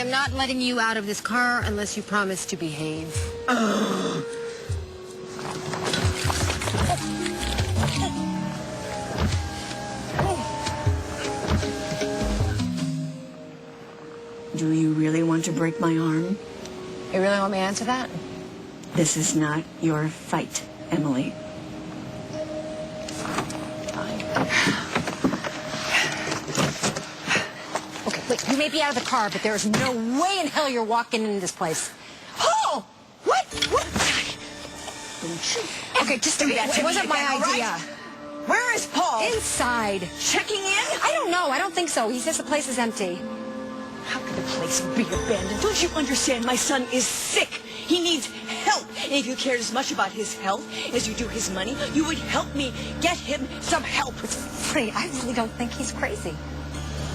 am not letting you out of this car unless you promise to behave. Do you really want to break my arm? You really want me to answer that? This is not your fight, Emily. Okay, wait, you may be out of the car, but there is no way in hell you're walking into this place. Paul! What? Okay, just do that. It wasn't my idea. Right? Where is Paul? Inside. Checking in? I don't know. I don't think so. He says the place is empty. How could the place be abandoned? Don't you understand? My son is sick. He needs help. And if you cared as much about his health as you do his money, you would help me get him some help. It's funny. I really don't think he's crazy.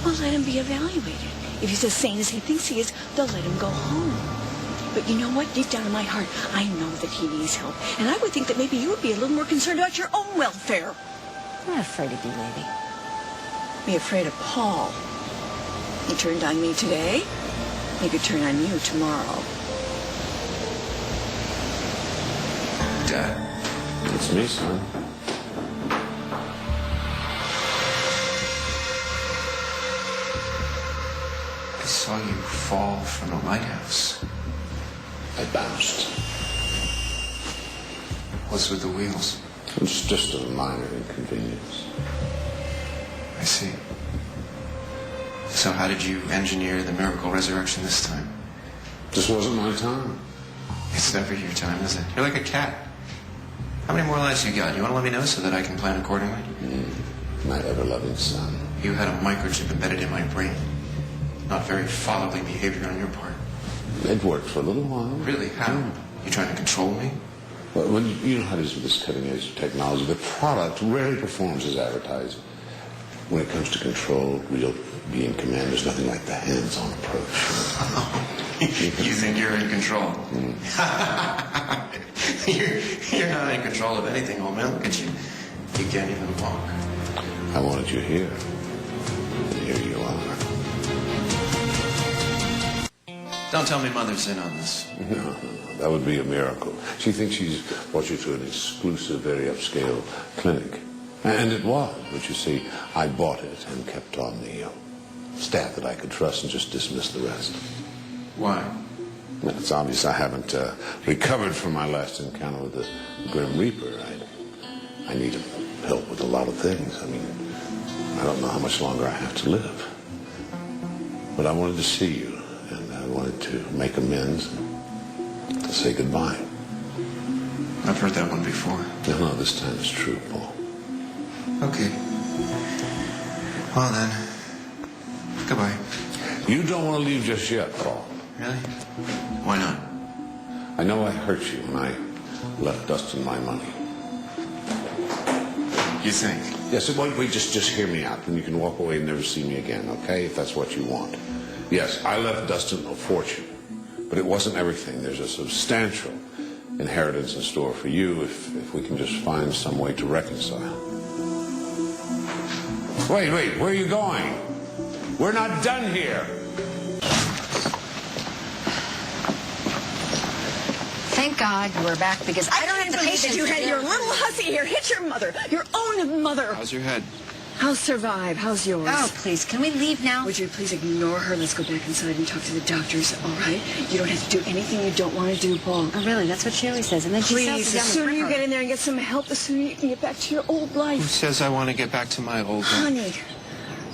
Well, let him be evaluated. If he's as sane as he thinks he is, they'll let him go home. But you know what? Deep down in my heart, I know that he needs help. And I would think that maybe you would be a little more concerned about your own welfare. I'm not afraid of you, lady. Be afraid of Paul. He turned on me today. He could turn on you tomorrow. Dad. It's me, son. I saw you fall from the lighthouse. I bounced. What's with the wheels? It's just a minor inconvenience. I see. So how did you engineer the miracle resurrection this time? This wasn't my time. It's never your time, is it? You're like a cat. How many more lives you got? You want to let me know so that I can plan accordingly? My ever-loving son. You had a microchip embedded in my brain. Not very fatherly behavior on your part. It worked for a little while. Really? How? You trying to control me? Well, when you know how it is with this cutting-edge technology, the product rarely performs as advertised. When it comes to control, real being command, there's nothing like the hands-on approach. You think you're in control? You're not in control of anything, old man. Look at you. You can't even walk. I wanted you here. And here you are. Don't tell me Mother's in on this. No, that would be a miracle. She thinks she's brought you to an exclusive, very upscale clinic. And it was, but you see, I bought it and kept on the staff that I could trust and just dismissed the rest. Why? Well, it's obvious I haven't recovered from my last encounter with the Grim Reaper. I need help with a lot of things. I mean, I don't know how much longer I have to live. But I wanted to see you, and I wanted to make amends, to say goodbye. I've heard that one before. No, this time it's true, Paul. Okay. Well then, goodbye. You don't want to leave just yet, Paul. Really? Why not? I know I hurt you when I left Dustin my money. You think? Yes, wait, just hear me out, and you can walk away and never see me again, okay, if that's what you want. Yes, I left Dustin a fortune, but it wasn't everything. There's a substantial inheritance in store for you if we can just find some way to reconcile. Wait, where are you going? We're not done here. Thank God you were back because I don't have the patience. You had your little hussy here hit your mother, your own mother. How's your head? I'll survive. How's yours? Oh, please, can we leave now? Would you please ignore her? Let's go back inside and talk to the doctors, all right? You don't have to do anything you don't want to do, Paul. Oh, really? That's what she always says. And then she Please, as soon as you get in there and get some help, the sooner you can get back to your old Who life. says I want to get back to my old life? Honey,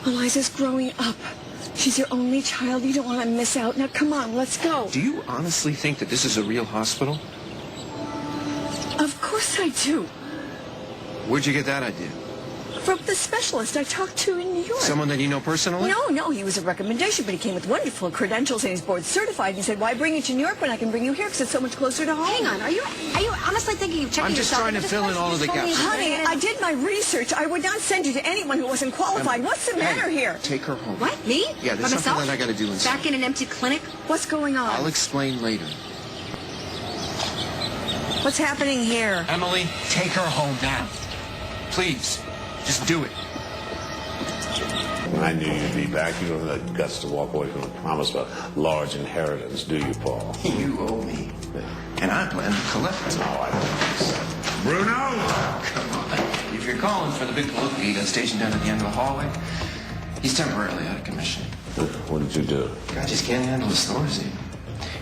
Eliza's growing up. She's your only child. You don't want to miss out. Now, come on, let's go. Do you honestly think that this is a real hospital? Of course I do. Where'd you get that idea? From the specialist I talked to in New York. Someone that you know personally? No, he was a recommendation, but he came with wonderful credentials and he's board certified. And he said, why bring you to New York when I can bring you here because it's so much closer to home? Hang on, are you honestly thinking of checking I'm just yourself? trying to fill in all of the gaps. Honey, I did my research. I would not send you to anyone who wasn't qualified. What's the matter here? Take her home. What, me? Yeah, there's By something myself? that I got to do inside. Back in an empty clinic? What's going on? I'll explain later. What's happening here? Emily, take her home now. Please, just do it. I knew you'd be back. You don't have the guts to walk away from a promise of a large inheritance, do you, Paul? You owe me. And I plan to collect. No, I don't think so. Bruno! Come on. If you're calling for the big palooka you got stationed down at the end of the hallway, he's temporarily out of commission. What did you do? I just can't handle his authority.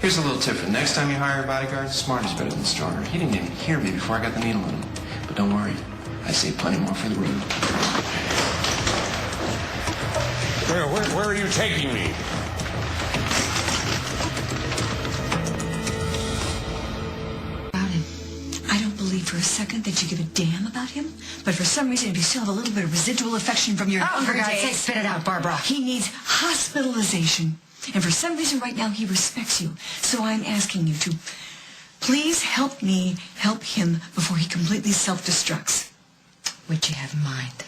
Here's a little tip for the next time you hire a bodyguard. Smart is better than stronger. He didn't even hear me before I got the needle in him. But don't worry. I saved plenty more for the road. Where are you taking me? About him. I don't believe for a second that you give a damn about him, but for some reason, if you still have a little bit of residual affection from your Oh, for younger God's sake, days, spit it out, Barbara. he needs hospitalization. And for some reason right now, he respects you. So I'm asking you to please help me help him before he completely self-destructs. What you have in mind?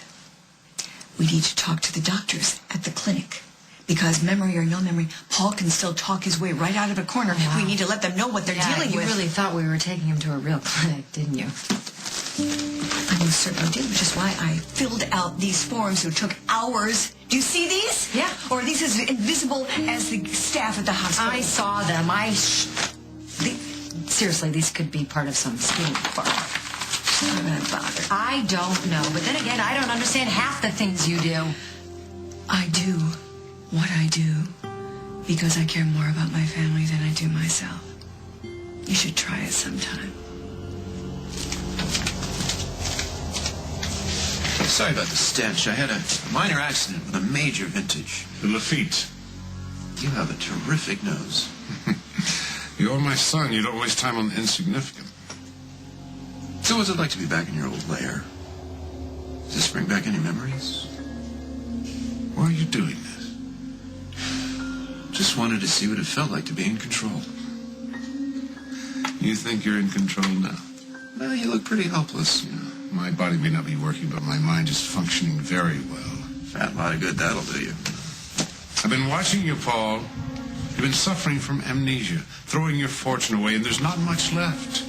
We need to talk to the doctors at the clinic. Because memory or no memory, Paul can still talk his way right out of a corner. Wow. We need to let them know what they're dealing you with. really thought we were taking him to a real clinic, didn't you? I most certainly did, which is why I filled out these forms who took hours. Do you see these? Yeah. Or are these as invisible as the staff at the hospital? I saw them. Seriously, these could be part of some scheme, Barbara. I'm not bothered. I don't know, but then again, I don't understand half the things you do. I do what I do because I care more about my family than I do myself. You should try it sometime. Sorry about the stench. I had a minor accident with a major vintage. The Lafitte. You have a terrific nose. You're my son. You don't waste time on the insignificant. So what's it like to be back in your old lair? Does this bring back any memories? Why are you doing this? Just wanted to see what it felt like to be in control. You think you're in control now? Well, you look pretty helpless. You know, my body may not be working, but my mind is functioning very well. Fat lot of good that'll do you. I've been watching you, Paul. You've been suffering from amnesia, throwing your fortune away, and there's not much left.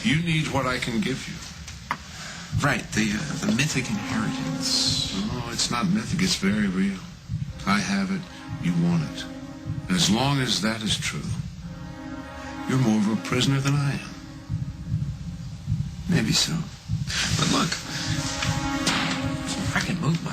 You need what I can give you. Right, the mythic inheritance. Oh, it's not mythic. It's very real. I have it. You want it. And as long as that is true, you're more of a prisoner than I am. Maybe so. But look, I can move my